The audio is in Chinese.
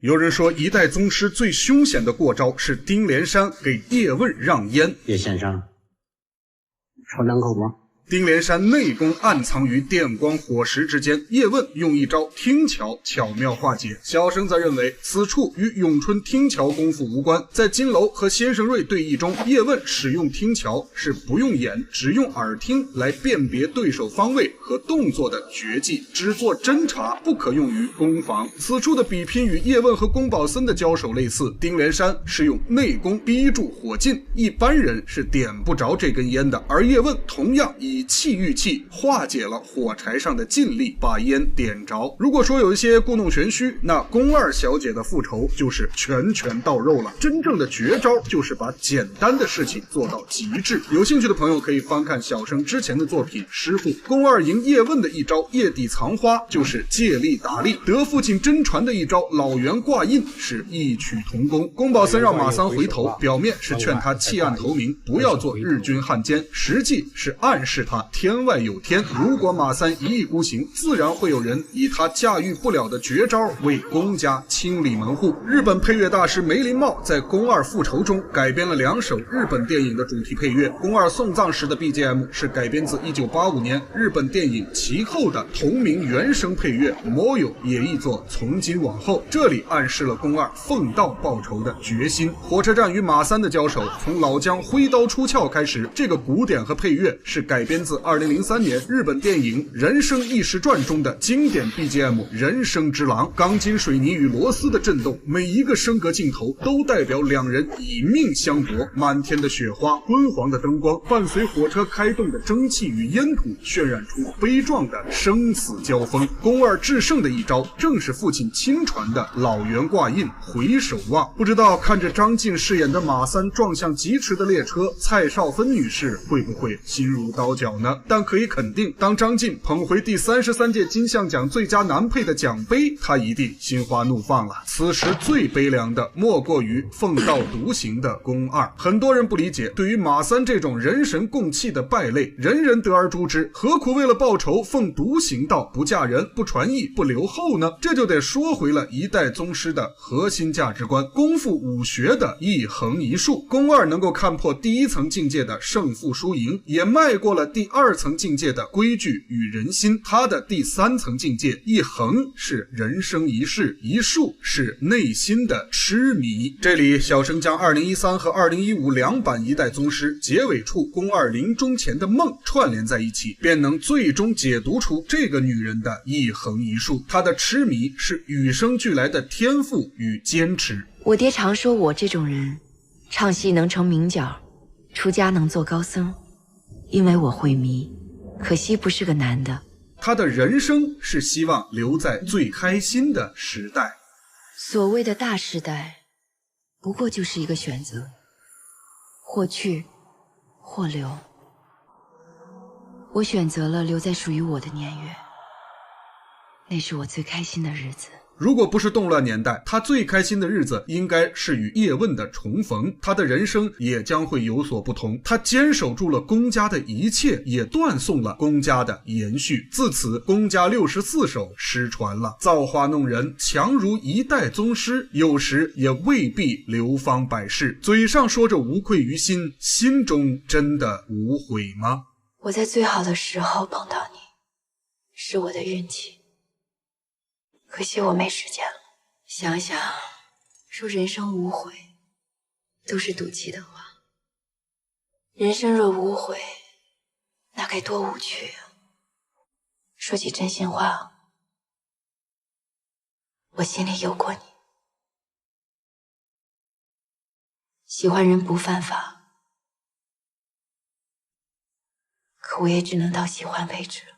有人说，一代宗师最凶险的过招是丁连山给叶问让烟。叶先生，抽两口吗？丁连山内功暗藏于电光火石之间，叶问用一招听桥巧妙化解。小生则认为此处与咏春听桥功夫无关。在金楼和先生瑞对弈中，叶问使用听桥是不用眼，只用耳听来辨别对手方位和动作的绝技，只做侦查，不可用于攻防。此处的比拼与叶问和宫保森的交手类似，丁连山是用内功逼住火劲，一般人是点不着这根烟的，而叶问同样以气御气，化解了火柴上的劲力，把烟点着。如果说有一些故弄玄虚，那宫二小姐的复仇就是拳拳到肉了。真正的绝招就是把简单的事情做到极致。有兴趣的朋友可以翻看小生之前的作品《师傅》。宫二赢叶问的一招叶底藏花就是借力打力，德父亲真传的一招老袁挂印是异曲同工。宫保森让马三回头，表面是劝他弃暗投明，不要做日军汉奸，实际是暗示他天外有天，如果马三一意孤行，自然会有人以他驾驭不了的绝招为宫家清理门户。日本配乐大师梅林茂在宫二复仇中改编了2首日本电影的主题配乐。宫二送葬时的 BGM 是改编自1985年日本电影其后的同名原声配乐 Moyo， 也译作从今往后。这里暗示了宫二奉道报仇的决心。火车站与马三的交手从老姜挥刀出鞘开始，这个鼓点和配乐是改编自2003年日本电影《人生异事传》中的经典 BGM 人生之狼。钢筋水泥与螺丝的震动，每一个升格镜头都代表两人以命相搏。满天的雪花，昏黄的灯光，伴随火车开动的蒸汽与烟土，渲染出悲壮的生死交锋。宫二制胜的一招正是父亲亲传的老袁挂印回首望。不知道看着张晋饰演的马三撞向疾驰的列车，蔡少芬女士会不会心如刀绞呢？但可以肯定，当张晋捧回第33届金像奖最佳男配的奖杯，他一定心花怒放了。此时最悲凉的莫过于奉道独行的宫二。很多人不理解，对于马三这种人神共弃的败类，人人得而诛之，何苦为了报仇奉独行道，不嫁人，不传艺，不留后呢？这就得说回了一代宗师的核心价值观，功夫武学的一横一竖。宫二能够看破第一层境界的胜负输赢，也迈过了第2层境界的规矩与人心。他的第3层境界，一横是人生一世，一竖是内心的痴迷。这里小生将2013和2015两版一代宗师结尾处宫二临终前的梦串联在一起，便能最终解读出这个女人的一横一竖。她的痴迷是与生俱来的天赋与坚持。我爹常说我这种人，唱戏能成名角，出家能做高僧，因为我会迷，可惜不是个男的。他的人生是希望留在最开心的时代。所谓的大时代，不过就是一个选择，或去，或留。我选择了留在属于我的年月，那是我最开心的日子。如果不是动乱年代，他最开心的日子应该是与叶问的重逢，他的人生也将会有所不同。他坚守住了宫家的一切，也断送了宫家的延续。自此，宫家64手失传了。造化弄人，强如一代宗师，有时也未必流芳百世。嘴上说着无愧于心，心中真的无悔吗？我在最好的时候碰到你，是我的运气。可惜我没时间了。想想，说人生无悔，都是赌气的话。人生若无悔，那该多无趣啊！说句真心话，我心里有过你。喜欢人不犯法，可我也只能到喜欢为止了。